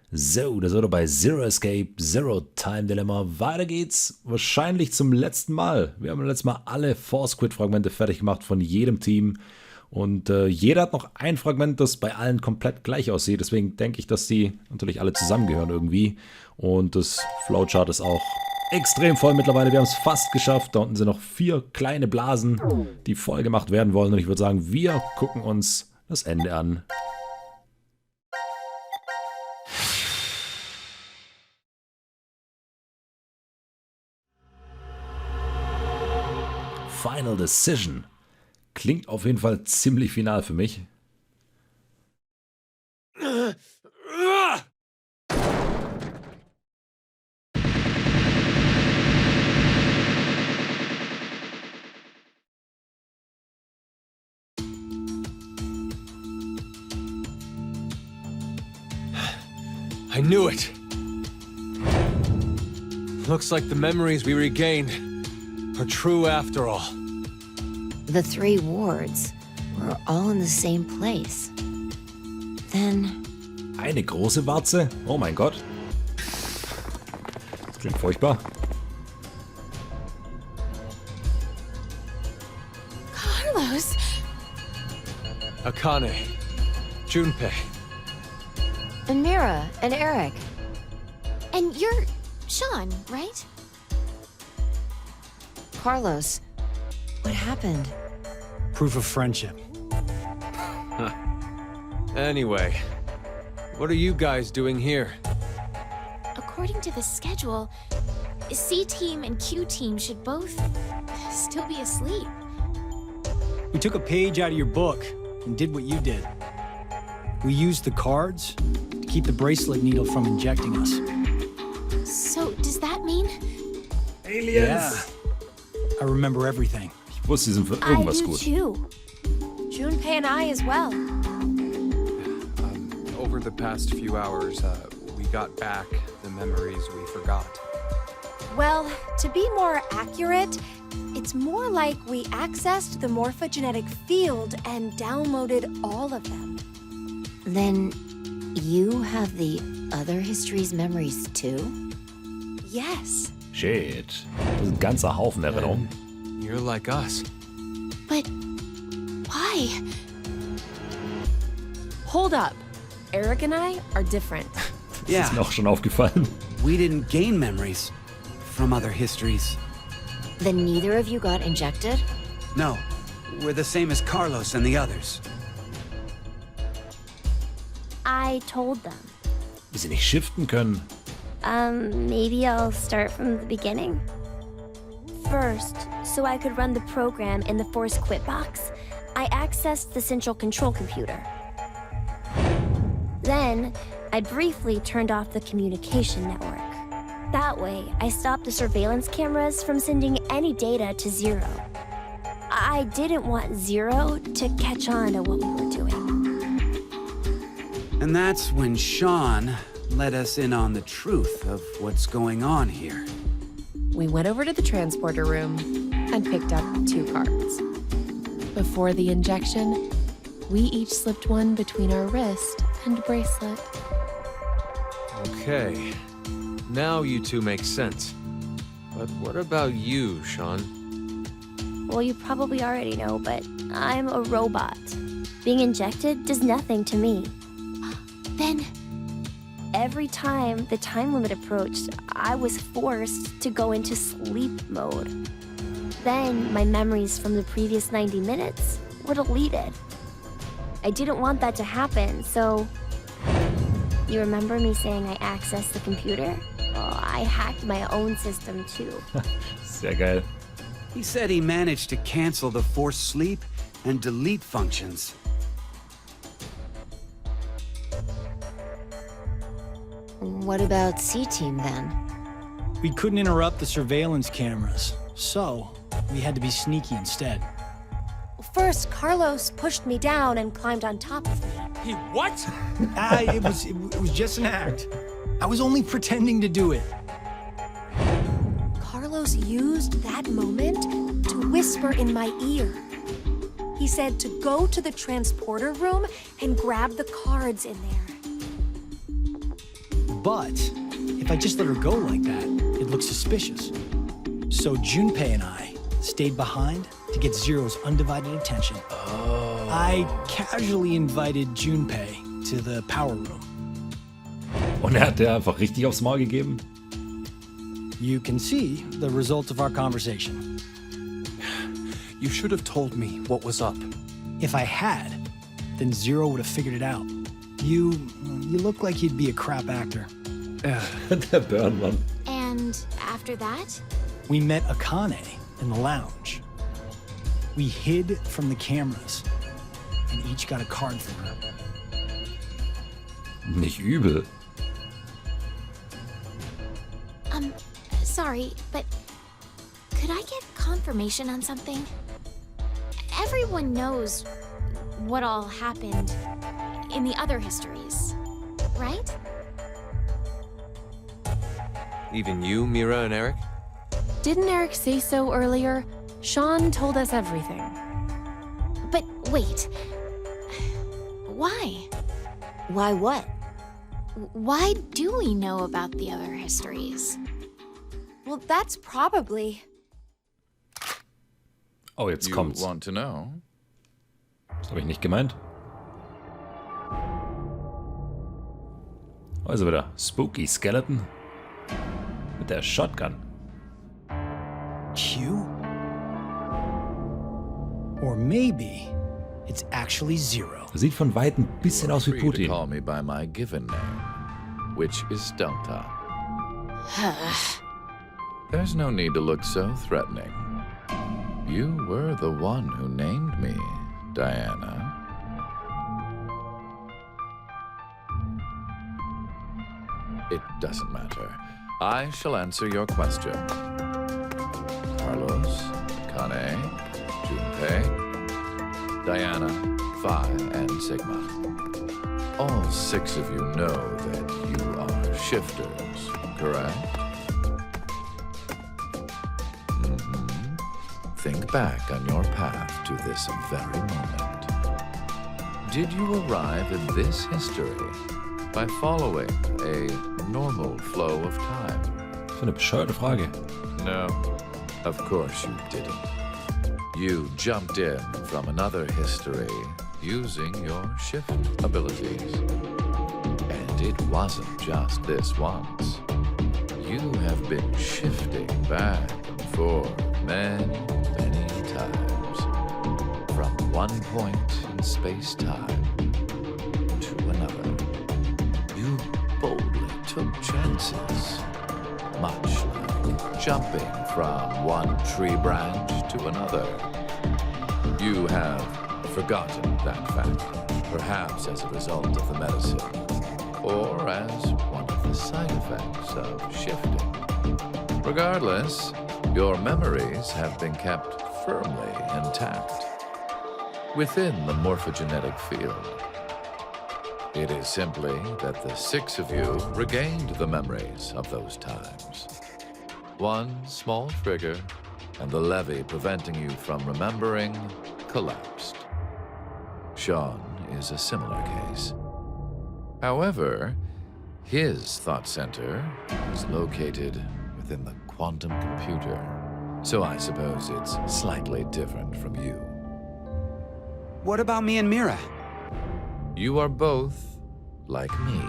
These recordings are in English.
So, das wurde bei Zero Escape, Zero Time Dilemma. Weiter geht's wahrscheinlich zum letzten Mal. Wir haben letztes Mal alle Force Quit Fragmente fertig gemacht von jedem Team. Und jeder hat noch ein Fragment, das bei allen komplett gleich aussieht. Deswegen denke ich, dass die natürlich alle zusammengehören irgendwie. Und das Flowchart ist auch extrem voll mittlerweile. Wir haben es fast geschafft. Da unten sind noch 4 kleine Blasen, die voll gemacht werden wollen. Und ich würde sagen, wir gucken uns das Ende an. Final Decision. Klingt auf jeden Fall ziemlich final für mich. I knew it. Looks like the memories we regained are true after all. The 3 wards were all in the same place. Then... Eine große Warze? Oh mein Gott. Das klingt furchtbar. Carlos! Akane, Junpei. And Mira, and Eric. And you're Sean, right? Carlos, what happened? Proof of friendship. Anyway, what are you guys doing here? According to the schedule, C team and Q team should both still be asleep. We took a page out of your book and did what you did. We used the cards to keep the bracelet needle from injecting us. So, does that mean? Aliens! Yeah. I remember everything. Ich wusste, sie sind für irgendwas I do gut. too. Junpei and I as well. Over the past few hours, we got back the memories we forgot. Well, to be more accurate, it's more like we accessed the morphogenetic field and downloaded all of them. Then you have the other history's memories too? Yes. Shit. Das ist ein ganzer Haufen Erinnerungen. You're like us. But why? Hold up. Eric and I are different. Das ist mir auch schon aufgefallen. We didn't gain memories from other histories. Then neither of you got injected? No, we're the same as Carlos and the others. I told them. Wie sie nicht shiften können. Maybe I'll start from the beginning. First, so I could run the program in the Force Quit box, I accessed the central control computer. Then, I briefly turned off the communication network. That way, I stopped the surveillance cameras from sending any data to Zero. I didn't want Zero to catch on to what we were doing. And that's when Sean let us in on the truth of what's going on here. We went over to the transporter room and picked up 2 cards. Before the injection, we each slipped one between our wrist and bracelet. Okay. Now you two make sense. But what about you, Sean? Well, you probably already know, but I'm a robot. Being injected does nothing to me. Then, Every time the time limit approached, I was forced to go into sleep mode. Then my memories from the previous 90 minutes were deleted. I didn't want that to happen, so... You remember me saying I accessed the computer? Oh, I hacked my own system too. Sehr geil. He said he managed to cancel the forced sleep and delete functions. What about C-Team then? We couldn't interrupt the surveillance cameras, so we had to be sneaky instead. first Carlos pushed me down and climbed on top of me. He what? It was just an act. I was only pretending to do it. Carlos used that moment to whisper in my ear. He said to go to the transporter room and grab the cards in there. But if I just let her go like that, it looks suspicious. So Junpei and I stayed behind to get Zero's undivided attention. I casually invited Junpei to the power room. Und er hat dir einfach richtig aufs Maul gegeben? You can see the result of our conversation. You should have told me what was up. If I had, then Zero would have figured it out. You look like you'd be a crap actor. Der Burnmann. And after that? We met Akane in the lounge. We hid from the cameras and each got a card from her. Nicht übel. Sorry, but could I get confirmation on something? Everyone knows what all happened in the other histories, right? Even you, Mira and Eric? Didn't Eric say so earlier? Sean told us everything. But wait. Why? Why what? Why do we know about the other histories? Well, that's probably... Oh, jetzt kommt's. Want to know? Das habe ich nicht gemeint. Also wieder Spooky Skeleton mit der Shotgun. Q? Or maybe it's actually Zero. Sieht von weitem ein bisschen aus wie Free to Putin. call me by my given name, which is Delta. There's no need to look so threatening. You were the one who named me, Diana. It doesn't matter. I shall answer your question. Carlos, Kane, Junpei, Diana, Phi, and Sigma. All 6 of you know that you are shifters, correct? Think back on your path to this very moment. Did you arrive in this history by following a normal flow of time? Für eine bescheuerte Frage. No, of course you didn't. You jumped in from another history using your shift abilities. And it wasn't just this once. You have been shifting back and forth many times. From one point in space-time to another. You boldly took chances. Much like jumping from one tree branch to another. You have forgotten that fact, perhaps as a result of the medicine, or as one of the side effects of shifting. Regardless, your memories have been kept firmly intact within the morphogenetic field. It is simply that the 6 of you regained the memories of those times. One small trigger, and the levee preventing you from remembering collapsed. Sean is a similar case. However, his thought center is located within the quantum computer, so I suppose it's slightly different from you. What about me and Mira? You are both like me,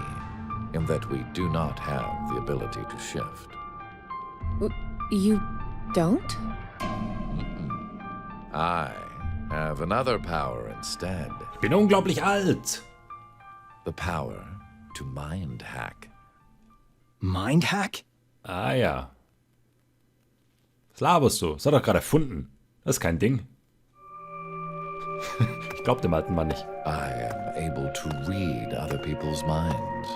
in that we do not have the ability to shift. You don't? I have another power instead. Ich bin unglaublich alt. The power to mind hack. Mind hack? Ah ja. Was laberst du? Das hat er doch gerade erfunden. Das ist kein Ding. Ich glaub dem alten Mann nicht. I am able to read other people's minds.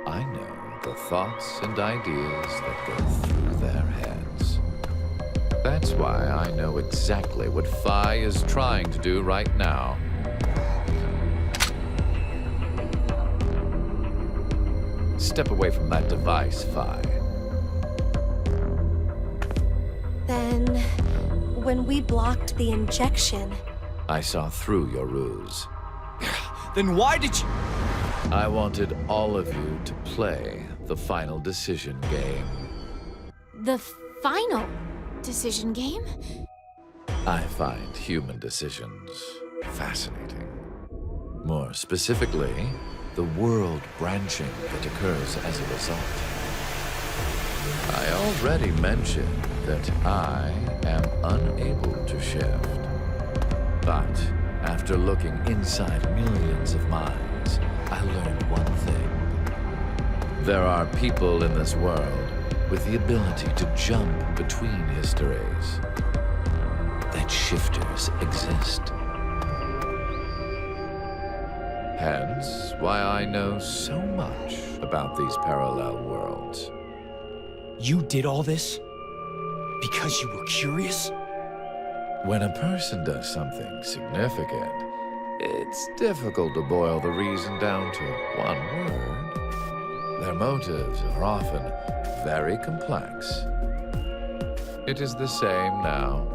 I know the thoughts and ideas that go through their heads. That's why I know exactly what Phi is trying to do right now. Step away from that device, Phi. Then, when we blocked the injection... I saw through your ruse. Then why did you... I wanted all of you to play the final decision game. The final decision game? I find human decisions fascinating. More specifically, the world branching that occurs as a result. I already mentioned that I am unable to shift. But after looking inside millions of minds, I learned one thing. There are people in this world with the ability to jump between histories. That shifters exist. Hence, why I know so much about these parallel worlds. You did all this because you were curious? When a person does something significant, it's difficult to boil the reason down to one word. Their motives are often very complex. It is the same now.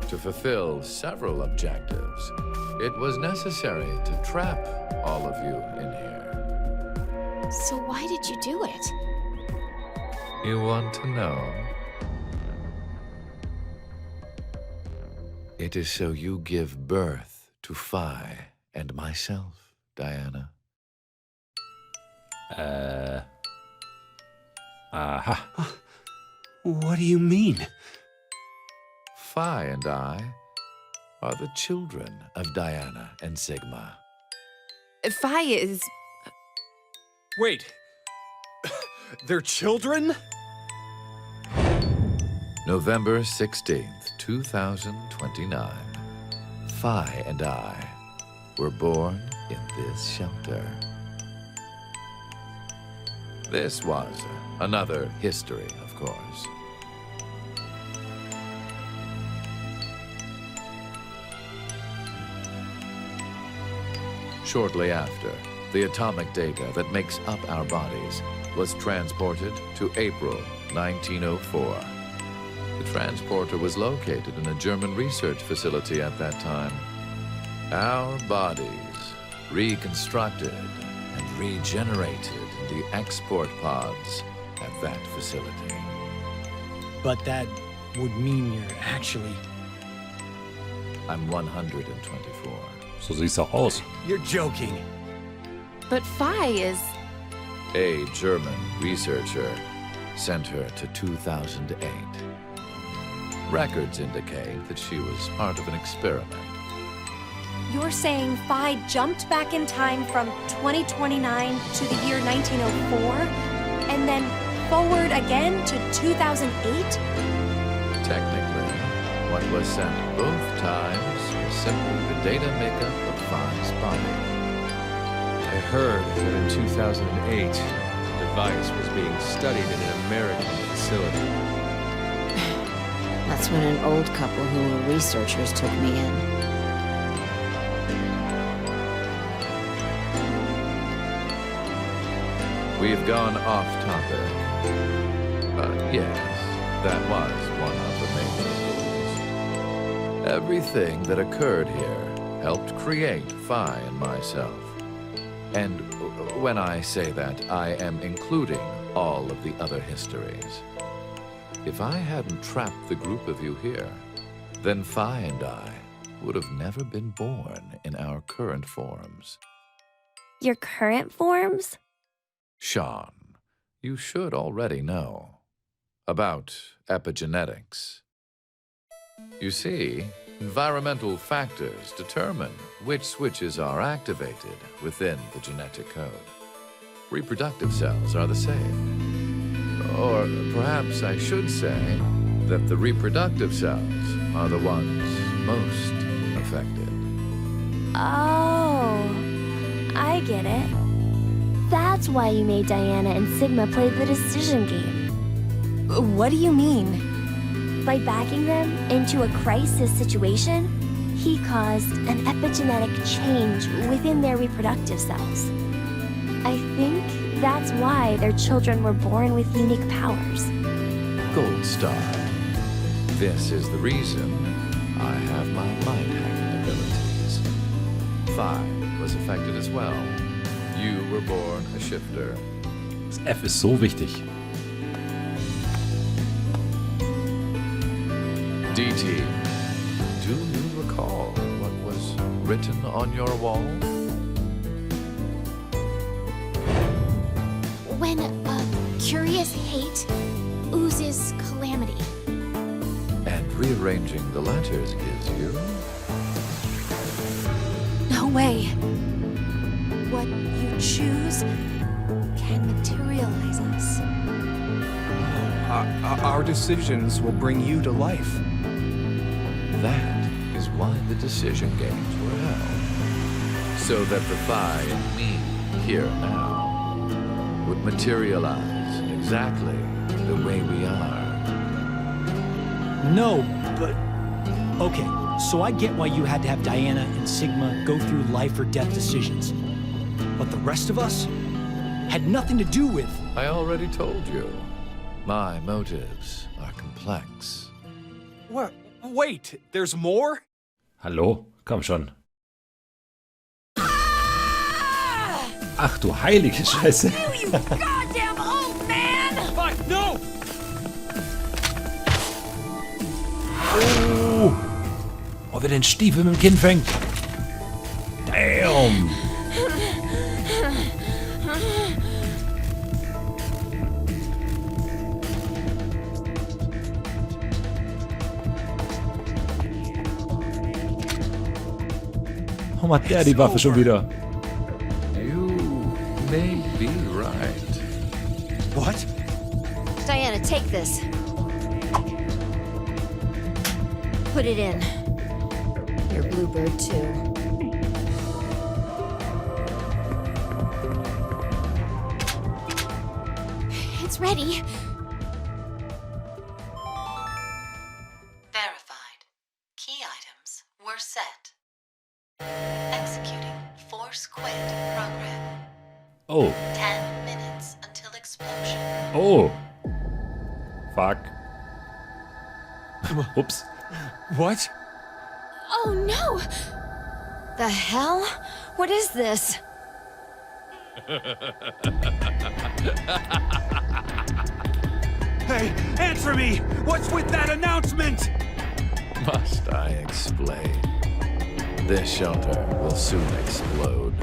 To fulfill several objectives, it was necessary to trap all of you in here. So why did you do it? You want to know? It is so you give birth to Phi and myself, Diana. Aha. What do you mean? Phi and I are the children of Diana and Sigma. Phi is... Wait. They're children? November 16th, 2029. Phi and I were born in this shelter. This was another history, of course. Shortly after, the atomic data that makes up our bodies was transported to April 1904. The transporter was located in a German research facility at that time. Our bodies reconstructed and regenerated in the export pods at that facility. But that would mean you're actually... I'm 124. So siehst du auch aus. You're joking. But Phi is... A German researcher sent her to 2008. Records indicate that she was part of an experiment. You're saying Phi jumped back in time from 2029 to the year 1904? And then forward again to 2008? Technically, what was sent both times was simply the data makeup of Phi's body. I heard that in 2008, the device was being studied in an American facility. That's when an old couple who were researchers took me in. We've gone off topic. But yes, that was one of the major rules. Everything that occurred here helped create Phi and myself. And when I say that, I am including all of the other histories. If I hadn't trapped the group of you here, then Phi and I would have never been born in our current forms. Your current forms? Sean, you should already know about epigenetics. You see, environmental factors determine which switches are activated within the genetic code. Reproductive cells are the same. Or perhaps I should say that the reproductive cells are the ones most affected. Oh, I get it. That's why you made Diana and Sigma play the decision game. What do you mean? By backing them into a crisis situation, he caused an epigenetic change within their reproductive cells. I think that's why their children were born with unique powers. Gold star. This is the reason I have my mind hacking abilities. Phi was affected as well. You were born a shifter. Das F ist so wichtig. DT, do you recall what was written on your wall? When a curious hate oozes calamity. And rearranging the letters gives you... No way. What you choose can materialize us. Our decisions will bring you to life. That is why the decision games were held. So that the Phi and me, here now, would materialize exactly the way we are. No, but... Okay, so I get why you had to have Diana and Sigma go through life or death decisions. But the rest of us had nothing to do with... I already told you. My motives are complex. What? Wait, there's more? Hallo? Komm schon. Ach du heilige Scheiße. You goddamn old man! Fuck, no! Oh, wer den Stiefel mit dem Kinn fängt. Damn. Warum hat der die Waffe schon wieder? You may be right. What? Diana, take this. Put it in. Your bluebird, too. It's ready. Verified. Key items were set. Executing force quit program. Oh. 10 minutes until explosion. Oh. Fuck. Ups. What? Oh no! The hell? What is this? Hey, answer me! What's with that announcement? Must I explain? This shelter will soon explode.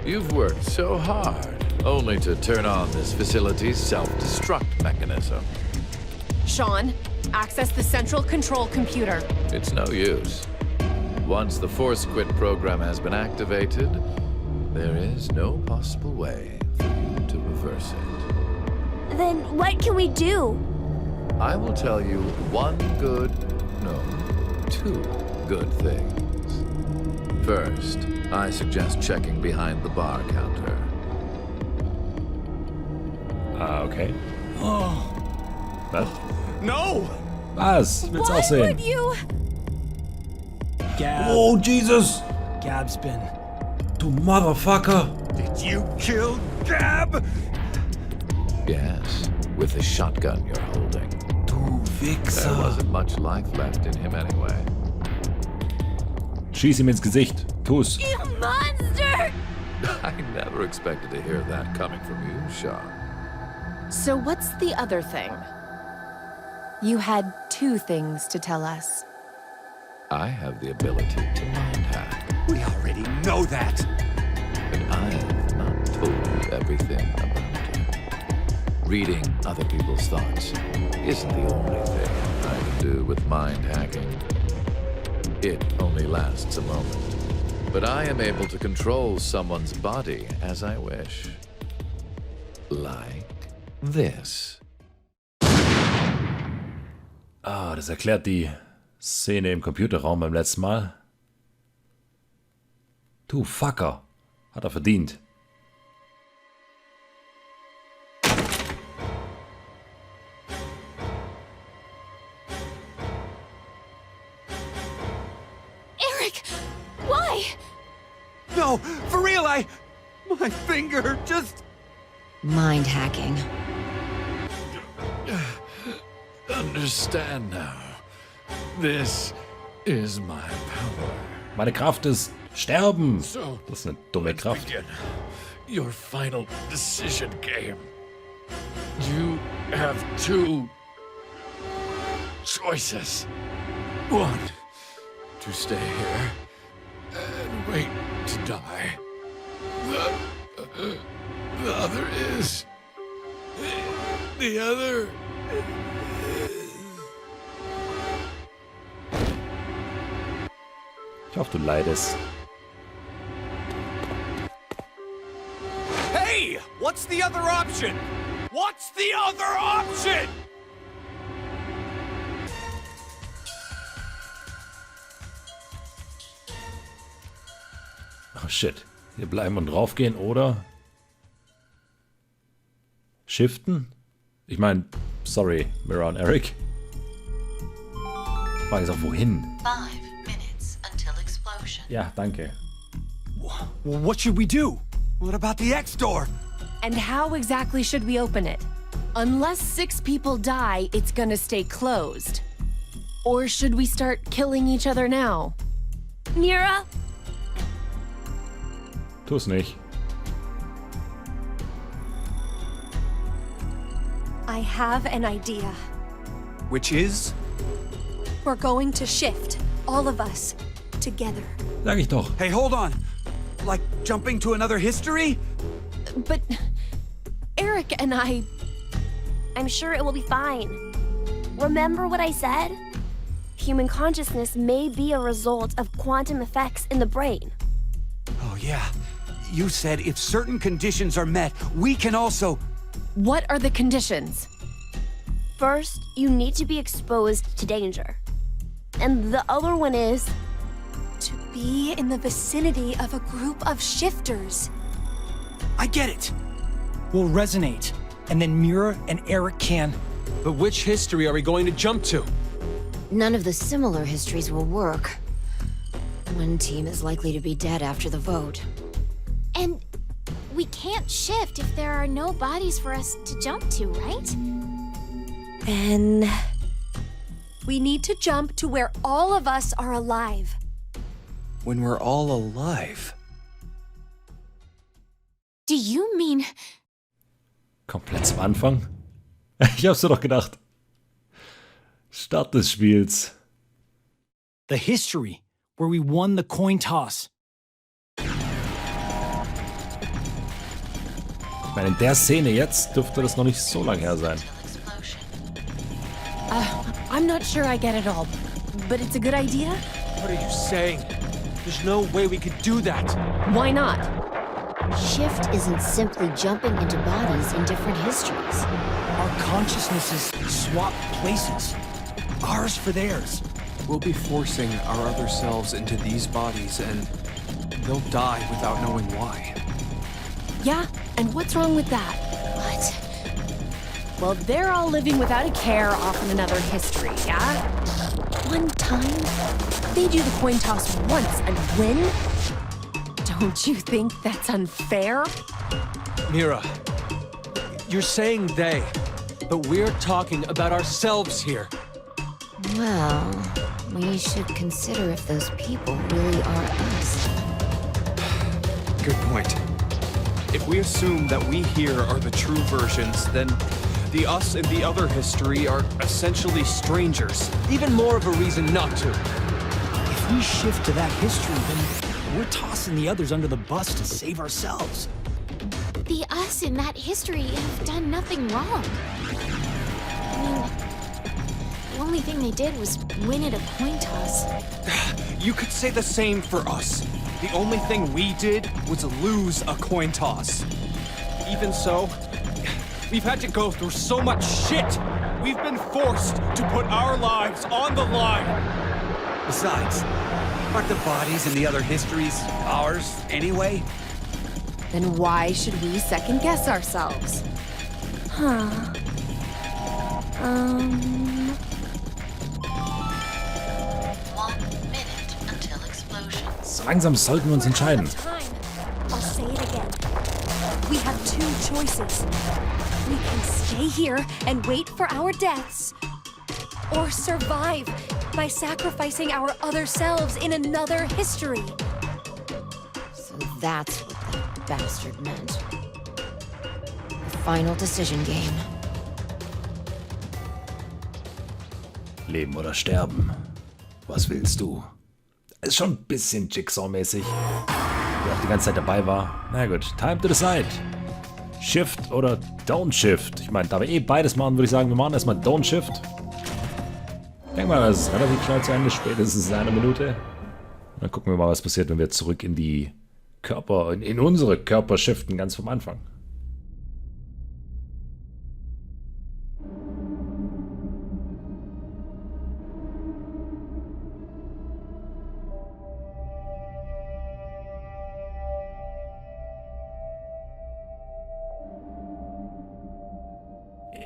You've worked so hard, only to turn on this facility's self-destruct mechanism. Sean, access the central control computer. It's no use. Once the force quit program has been activated, there is no possible way for you to reverse it. Then what can we do? I will tell you two good things. First, I suggest checking behind the bar counter. Okay. Oh, Was? No! Was? Willst auch Why sehen? would you? Gab. Oh, Jesus! Gab's been... Du Motherfucker! Did you kill Gab? Yes, with the shotgun you're holding. Du There Wichser! wasn't much life left in him anyway. Schieß ihm ins Gesicht. Tu's. You monster! I never expected to hear that coming from you, Sean. So what's the other thing? You had two things to tell us. I have the ability to mind hack, We already know that. and I have not told you everything about it. Reading other people's thoughts isn't the only thing I can do with mind hacking. It only lasts a moment, but I am able to control someone's body as I wish. Like this. Ah, das erklärt die Szene im Computerraum beim letzten Mal. Du Fucker. Hat er verdient. Eric! Why? No, for real, my finger just... Mind hacking. Understand now. This is my power. Meine Kraft ist Sterben. So, Das ist eine dumme Kraft. begin. your final decision game. You have two choices. One, to stay here and wait to die. The other is... The other... Ich hoffe, du leidest. Hey! What's the other option? What's the other option? Oh shit. Hier bleiben und draufgehen oder shiften? Ich meine, sorry, Mira und Eric. Frage ist auch wohin? 5 minutes until explosion. Ja, danke. Well, what should we do? What about the X door? And how exactly should we open it? Unless 6 people die, it's gonna stay closed. Or should we start killing each other now? Mira? Tu's nicht. I have an idea. Which is? We're going to shift, all of us, together. Sag ich doch. Hey, hold on. Like jumping to another history? But Eric and I'm sure it will be fine. Remember what I said? Human consciousness may be a result of quantum effects in the brain. Oh, yeah. You said if certain conditions are met, we can also... What are the conditions? First, you need to be exposed to danger. And the other one is... To be in the vicinity of a group of shifters. I get it. We'll resonate, and then Mira and Eric can... But which history are we going to jump to? None of the similar histories will work. One team is likely to be dead after the vote. And we can't shift if there are no bodies for us to jump to, right? Then... we need to jump to where all of us are alive. When we're all alive. Do you mean... Komplett zum Anfang? Ich hab's mir doch gedacht. Start des Spiels. The history, where we won the coin toss. Ich meine, in der Szene jetzt dürfte das noch nicht so lang her sein. I'm not sure I get it all, but it's a good idea. What are you saying? There's no way we could do that. Why not? Shift isn't simply jumping into bodies in different histories. Our consciousnesses swap places. Ours for theirs. We'll be forcing our other selves into these bodies, and they'll die without knowing why. Yeah, and what's wrong with that? What? Well, they're all living without a care off in another history, yeah? One time, they do the coin toss once and win? Don't you think that's unfair? Mira, you're saying they, but we're talking about ourselves here. Well, we should consider if those people really are us. Good point. If we assume that we here are the true versions, then the us in the other history are essentially strangers. Even more of a reason not to. If we shift to that history, then we're tossing the others under the bus to save ourselves. The us in that history have done nothing wrong. I mean, the only thing they did was win at a coin toss. You could say the same for us. The only thing we did was lose a coin toss. Even so, we've had to go through so much shit. We've been forced to put our lives on the line. Besides, aren't the bodies in the other histories ours anyway? Then why should we second-guess ourselves? Huh. 1 minute until explosion. So langsam sollten wir uns entscheiden. I'll say it again. We have 2 choices. We can stay here and wait for our deaths, or survive by sacrificing our other selves in another history. So that's what that bastard meant. The final decision game. Leben oder sterben? Was willst du? Ist schon ein bisschen Jigsaw-mäßig. Der auch die ganze Zeit dabei war. Na gut, time to decide. Shift oder Don't Shift? Ich meine, da wir eh beides machen, würde ich sagen, wir machen erstmal Don't Shift. Ich denke mal, das ist relativ schnell zu Ende, spätestens in einer Minute. Und dann gucken wir mal, was passiert, wenn wir zurück in die Körper, in unsere Körper shiften, ganz vom Anfang.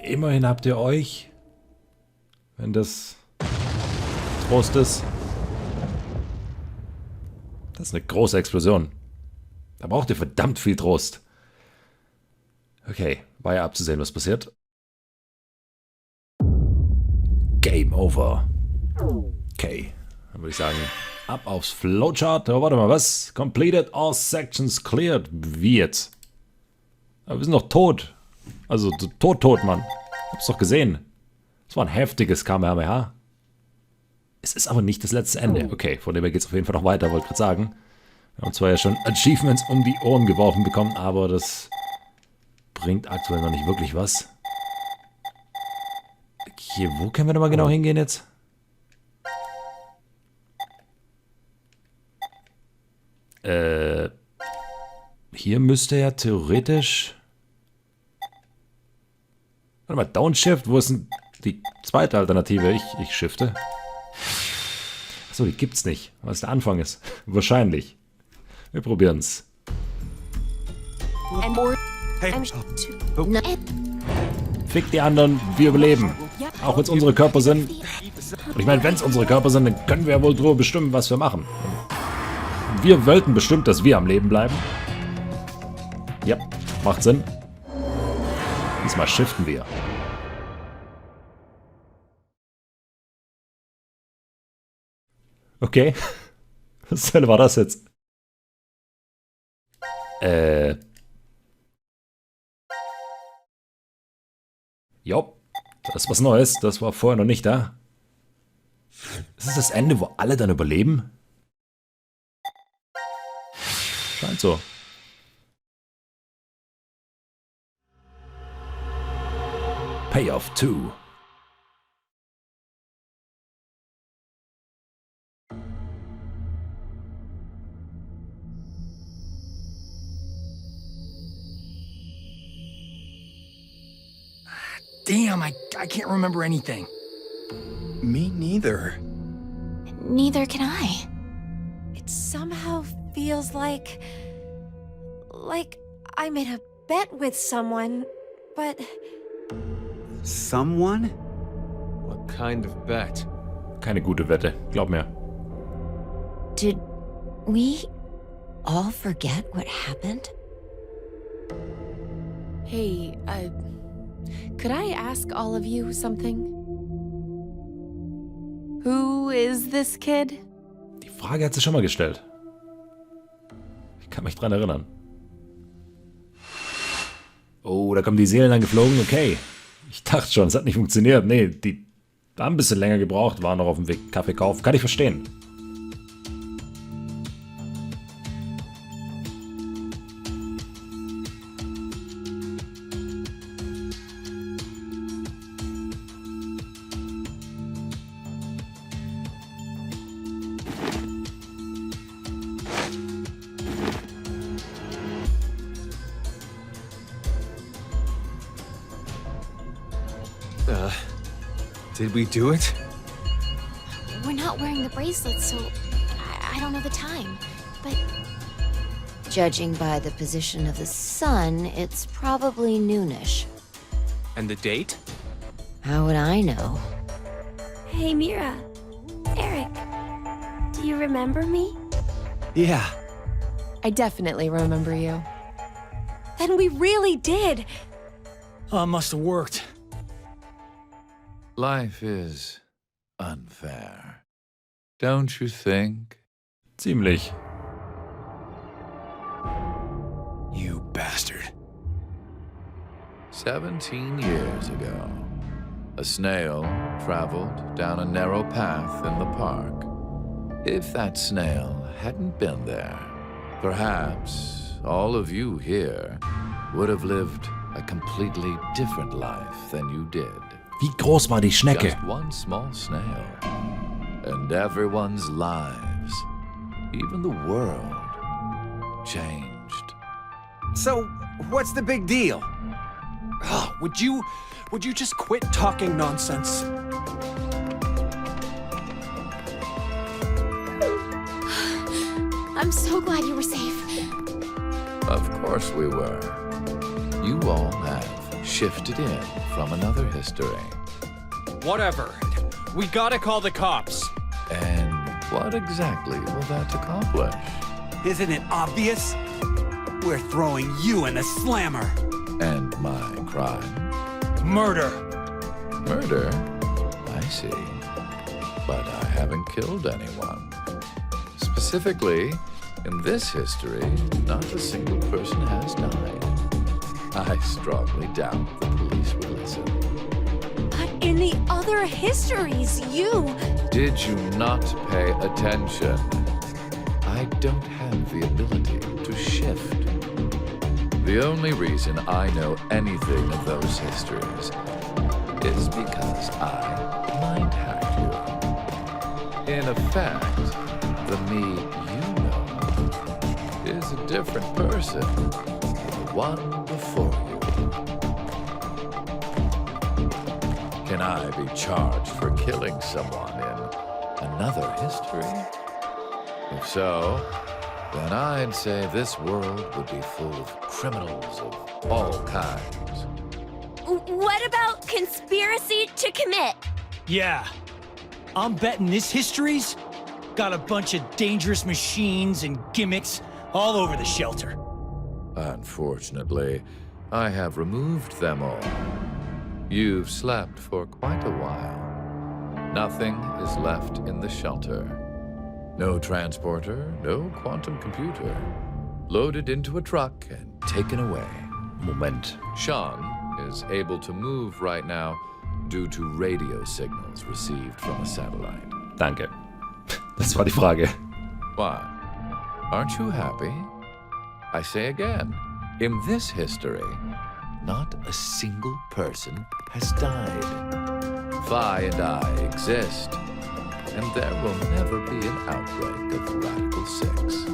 Immerhin habt ihr euch, wenn das Trost ist. Das ist eine große Explosion. Da braucht ihr verdammt viel Trost. Okay, war ja abzusehen, was passiert. Game over. Okay, dann würde ich sagen, ab aufs Flowchart. Oh, warte mal, was? Completed all sections cleared. Wie jetzt? Aber wir sind doch tot. Also tot, Mann. Hab's doch gesehen. Das war ein heftiges Kamehameha. Es ist aber nicht das letzte Ende. Okay, von dem her geht's auf jeden Fall noch weiter, wollte ich gerade sagen. Wir haben zwar ja schon Achievements um die Ohren geworfen bekommen, aber das bringt aktuell noch nicht wirklich was. Hier, wo können wir nochmal genau hingehen jetzt? Hier müsste ja theoretisch... Warte mal, Downshift, wo ist denn die zweite Alternative? Ich shifte. Achso, die gibt's nicht, weil es der Anfang ist. Wahrscheinlich. Wir probieren's. Fick die anderen, wir überleben. Auch wenn es unsere Körper sind. Und ich meine, wenn es unsere Körper sind, dann können wir ja wohl drüber bestimmen, was wir machen. Wir wollten bestimmt, dass wir am Leben bleiben. Ja, macht Sinn. Diesmal shiften wir. Okay. Was zur Hölle war das jetzt? Jo, das ist was Neues. Das war vorher noch nicht da. Ist es das Ende, wo alle dann überleben? Scheint so. Payoff 2. Damn, I can't remember anything. Me neither. Neither can I. It somehow feels like I made a bet with someone, but... Someone? What kind of bet? Keine gute Wette, glaub mir. Did we all forget what happened? Hey, could I ask all of you something? Who is this kid? Die Frage hat sie schon mal gestellt. Ich kann mich dran erinnern. Oh, da kommen die Seelen angeflogen, okay. Ich dachte schon, es hat nicht funktioniert. Nee, die haben ein bisschen länger gebraucht, waren noch auf dem Weg Kaffee kaufen. Kann ich verstehen. Did we do it? We're not wearing the bracelets, so I don't know the time. But Judging by the position of the sun, it's probably noonish. And the date? How would I know? Hey, Mira. Eric. Do you remember me? Yeah. I definitely remember you. Then we really did! Oh, it must have worked. Life is unfair. Don't you think? Ziemlich. 17 years ago, a snail traveled down a narrow path in the park. If that snail hadn't been there, perhaps all of you here would have lived a completely different life than you did. Wie groß war die Schnecke? Just one small snail, and everyone's lives, even the world, changed. So, what's the big deal? Would you just quit talking nonsense? I'm so glad you were safe. Of course we were. You all have shifted in from another history. Whatever. We gotta call the cops. And what exactly will that accomplish? Isn't it obvious? We're throwing you in the slammer. And my crime? Murder. Murder? I see. But I haven't killed anyone. Specifically, in this history, not a single person has died. I strongly doubt the police will listen. But in the other histories, you... Did you not pay attention? I don't have the ability to shift. The only reason I know anything of those histories is because I mind hacked you. In effect, the me you know is a different person than the one before you. Can I be charged for killing someone in another history? If so, then I'd say this world would be full of criminals of all kinds. What about conspiracy to commit? Yeah. I'm betting this history's got a bunch of dangerous machines and gimmicks all over the shelter. Unfortunately, I have removed them all. You've slept for quite a while. Nothing is left in the shelter. No transporter, no quantum computer. Loaded into a truck and taken away. Moment. Sean is able to move right now due to radio signals received from a satellite. Danke. Das war die Frage. Why? Aren't you happy? I say again, in this history, not a single person has died. Vi and I exist, and there will never be an outbreak of the Radical Six.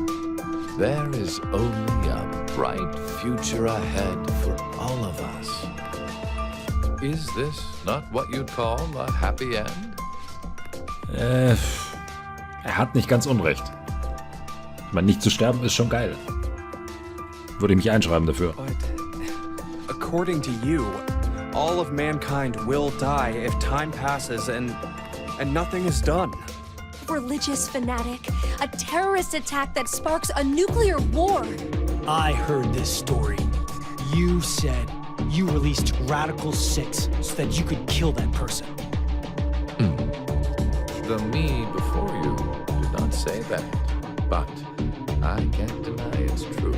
There is only a bright future ahead for all of us. Is this not what you'd call a happy end? Er hat nicht ganz unrecht. Ich meine, nicht zu sterben ist schon geil. Würde ich mich einschreiben dafür. But according to you, all of mankind will die if time passes and nothing is done. Religious fanatic, a terrorist attack that sparks a nuclear war. I heard this story. You said you released Radical Six so that you could kill that person. The me before you did not say that, but I can't deny it's true.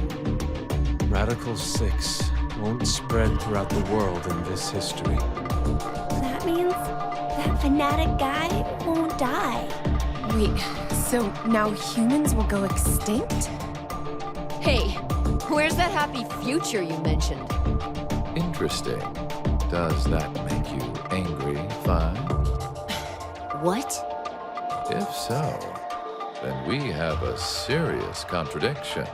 Radical Six won't spread throughout the world in this history. That means that fanatic guy won't die. Wait, so now humans will go extinct? Hey, where's that happy future you mentioned? Interesting. Does that make you angry, Vi? What? If so, then we have a serious contradiction.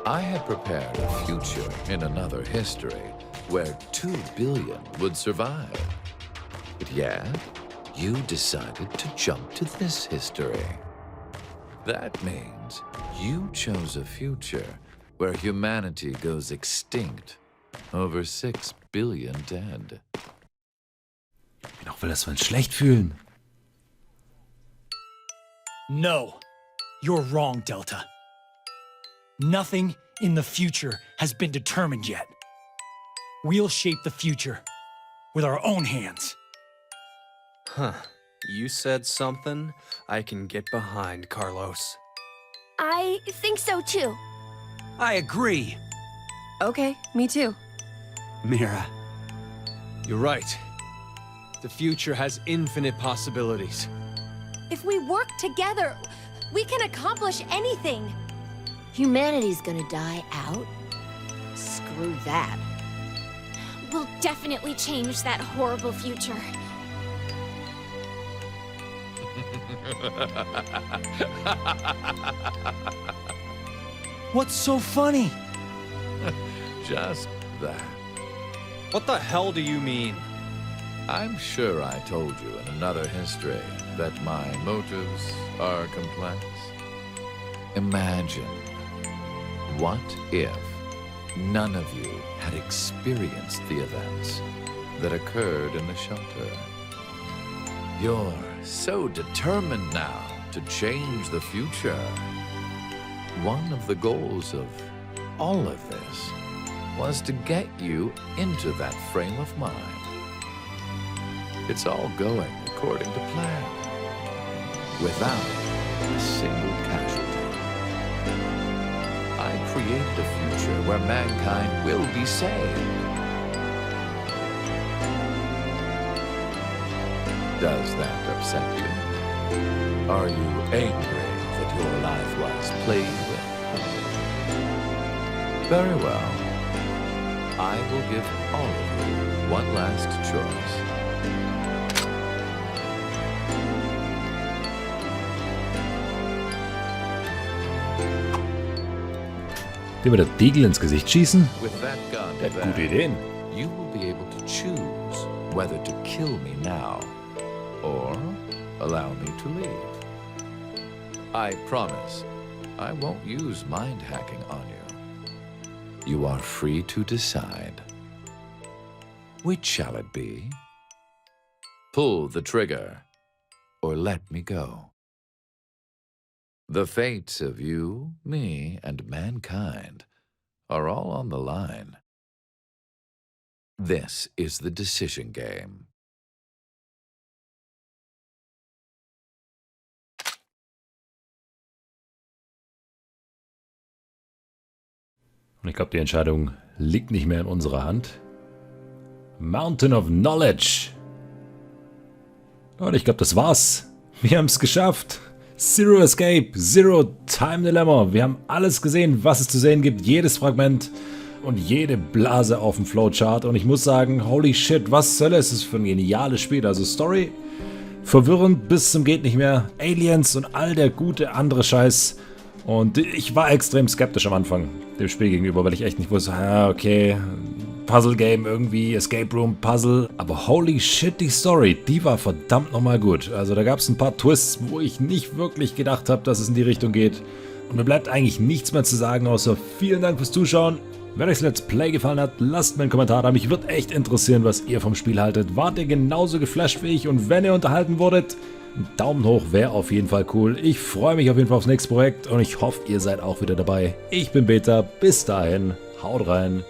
I had prepared a future in another history where 2 billion would survive. But yet, you decided to jump to this history. That means you chose a future where humanity goes extinct, over 6 billion dead. Noch will das man schlecht fühlen. No, you're wrong, Delta. Nothing in the future has been determined yet. We'll shape the future with our own hands. Huh. You said something I can get behind, Carlos. I think so too. I agree. Okay, me too. Mira. You're right. The future has infinite possibilities. If we work together, we can accomplish anything. Humanity's gonna die out? Screw that. We'll definitely change that horrible future. What's so funny? Just that. What the hell do you mean? I'm sure I told you in another history that my motives are complex. Imagine, what if none of you had experienced the events that occurred in the shelter? You're so determined now to change the future. One of the goals of all of this was to get you into that frame of mind. It's all going according to plan, without a single casualty. I created a future where mankind will be saved. Does that upset you? Are you angry that your life was played with? Very well. I will give all of you one last choice. Dem mit der Diegel ins Gesicht schießen? With that gun Der hat there, gute Ideen. you will be able to choose whether to kill me now or allow me to leave. I promise I won't use mind hacking on you. You are free to decide. Which shall it be? Pull the trigger or let me go. The fates of you, me, and mankind are all on the line. This is the decision game. Und ich glaube, die Entscheidung liegt nicht mehr in unserer Hand. Mountain of Knowledge. Und ich glaube, das war's. Wir haben es geschafft. Zero Escape, Zero Time Dilemma. Wir haben alles gesehen, was es zu sehen gibt. Jedes Fragment und jede Blase auf dem Flowchart. Und ich muss sagen, holy shit, was soll es für ein geniales Spiel. Also Story, verwirrend bis zum geht nicht mehr. Aliens und all der gute andere Scheiß. Und ich war extrem skeptisch am Anfang dem Spiel gegenüber, weil ich echt nicht wusste, okay, Puzzle-Game irgendwie, Escape Room, Puzzle. Aber holy shit, die Story, die war verdammt nochmal gut. Also da gab es ein paar Twists, wo ich nicht wirklich gedacht habe, dass es in die Richtung geht. Und mir bleibt eigentlich nichts mehr zu sagen, außer vielen Dank fürs Zuschauen. Wenn euch das Let's Play gefallen hat, lasst mir einen Kommentar da. Mich würde echt interessieren, was ihr vom Spiel haltet. Wart ihr genauso geflasht wie ich? Und wenn ihr unterhalten wurdet, ein Daumen hoch wäre auf jeden Fall cool. Ich freue mich auf jeden Fall aufs nächste Projekt und ich hoffe, ihr seid auch wieder dabei. Ich bin Beta. Bis dahin, haut rein.